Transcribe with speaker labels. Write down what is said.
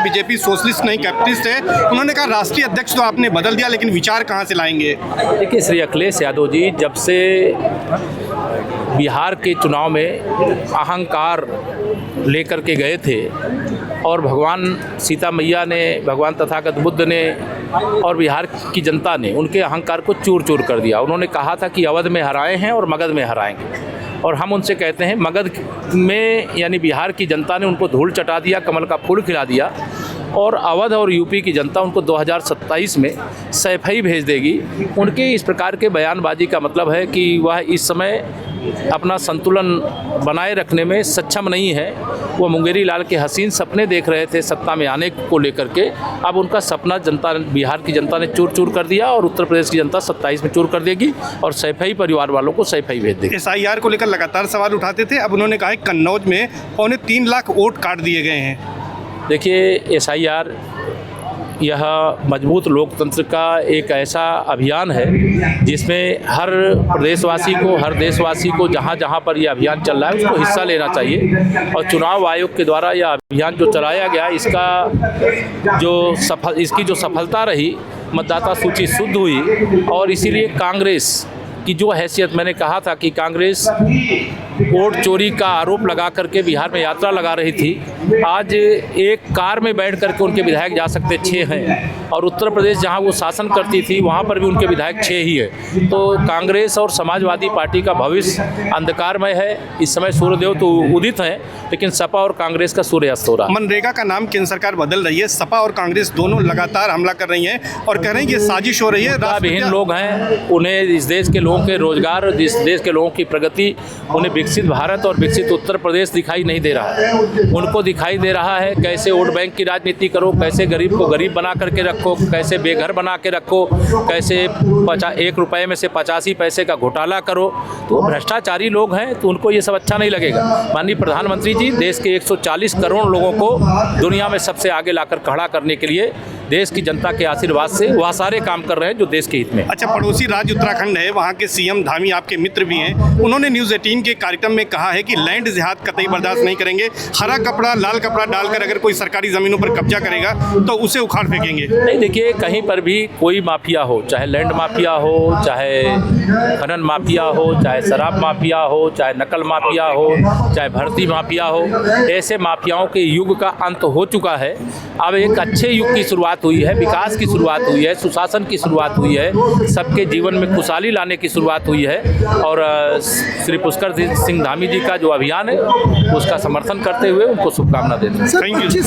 Speaker 1: BJP socialist नहीं capitalist है। उन्होंने कहा राष्ट्रीय अध्यक्ष तो आपने बदल दिया, लेकिन विचार कहाँ से लाएंगे?
Speaker 2: देखिए श्री अखिलेश यादव जी, जब से बिहार के चुनाव में अहंकार लेकर के गए थे और भगवान सीता मैया ने, भगवान तथागत बुद्ध ने और बिहार की जनता ने उनके अहंकार को चूर चूर कर दिया। उन्होंने कहा था कि अवध में हराए हैं और मगध में हराएंगे, और हम उनसे कहते हैं मगध में यानी बिहार की जनता ने उनको धूल चटा दिया, कमल का फूल खिला दिया, और अवध और यूपी की जनता उनको 2027 में सैफई भेज देगी। उनके इस प्रकार के बयानबाजी का मतलब है कि वह इस समय अपना संतुलन बनाए रखने में सक्षम नहीं है। वो मुंगेरी लाल के हसीन सपने देख रहे थे सत्ता में आने को लेकर के, अब उनका सपना जनता, बिहार की जनता ने चूर चूर कर दिया और उत्तर प्रदेश की जनता 27 में चूर कर देगी और सैफई परिवार वालों को सैफई भेज देगी।
Speaker 1: SIR को लेकर लगातार सवाल उठाते थे, अब उन्होंने कहा कन्नौज में 3.25 लाख वोट काट दिए गए हैं।
Speaker 2: देखिए SIR यह मजबूत लोकतंत्र का एक ऐसा अभियान है जिसमें हर प्रदेशवासी को, हर देशवासी को जहाँ जहाँ पर यह अभियान चल रहा है उसको हिस्सा लेना चाहिए। और चुनाव आयोग के द्वारा यह अभियान जो चलाया गया, इसकी जो सफलता रही, मतदाता सूची शुद्ध हुई, और इसीलिए कांग्रेस की जो हैसियत, मैंने कहा था कि कांग्रेस वोट चोरी का आरोप लगा करके बिहार में यात्रा लगा रही थी, आज एक कार में बैठ करके उनके विधायक जा सकते 6 हैं, और उत्तर प्रदेश जहां वो शासन करती थी वहां पर भी उनके विधायक 6 ही है। तो कांग्रेस और समाजवादी पार्टी का भविष्य अंधकारमय है। इस समय सूर्यदेव तो उदित हैं, लेकिन सपा और कांग्रेस का सूर्य अस्त हो रहा है।
Speaker 1: मनरेगा का नाम केंद्र सरकार बदल रही है, सपा और कांग्रेस दोनों लगातार हमला कर रही हैं और कह रही हैं कि साजिश हो रही है।
Speaker 2: विहीन लोग हैं, उन्हें इस देश के लोगों के रोजगार, इस देश के लोगों की प्रगति, उन्हें विकसित भारत और विकसित उत्तर प्रदेश दिखाई नहीं दे रहा है। उनको दिखाई दे रहा है कैसे वोट बैंक की राजनीति करो, कैसे गरीब को गरीब बना करके रखो, कैसे बेघर बना के रखो, कैसे 1 रुपये में से 85 पैसे का घोटाला करो। तो भ्रष्टाचारी लोग हैं, तो उनको ये सब अच्छा नहीं लगेगा। माननीय प्रधानमंत्री जी देश के 140 करोड़ लोगों को दुनिया में सबसे आगे लाकर खड़ा करने के लिए देश की जनता के आशीर्वाद से वह सारे काम कर रहे हैं जो देश के हित में।
Speaker 1: अच्छा, पड़ोसी राज्य उत्तराखंड है, वहाँ के CM धामी आपके मित्र भी हैं। उन्होंने न्यूज़ 18 के कार्यक्रम में कहा है कि लैंड जिहाद कतई बर्दाश्त नहीं करेंगे। हरा कपड़ा, लाल कपड़ा डालकर अगर कोई सरकारी ज़मीनों पर कब्जा करेगा तो उसे उखाड़ फेंकेंगे।
Speaker 2: नहीं, देखिए कहीं पर भी कोई माफिया हो, चाहे लैंड माफिया हो, चाहे खनन माफिया हो, चाहे शराब माफिया हो, चाहे नकल माफिया हो, चाहे भर्ती माफिया हो, ऐसे माफियाओं के युग का अंत हो चुका है। अब एक अच्छे युग की शुरुआत हुई है, विकास की शुरुआत हुई है, सुशासन की शुरुआत हुई है, सबके जीवन में खुशहाली लाने की शुरुआत हुई है। और श्री पुष्कर सिंह धामी जी का जो अभियान है उसका समर्थन करते हुए उनको शुभकामना देते हैं।
Speaker 1: Thank you.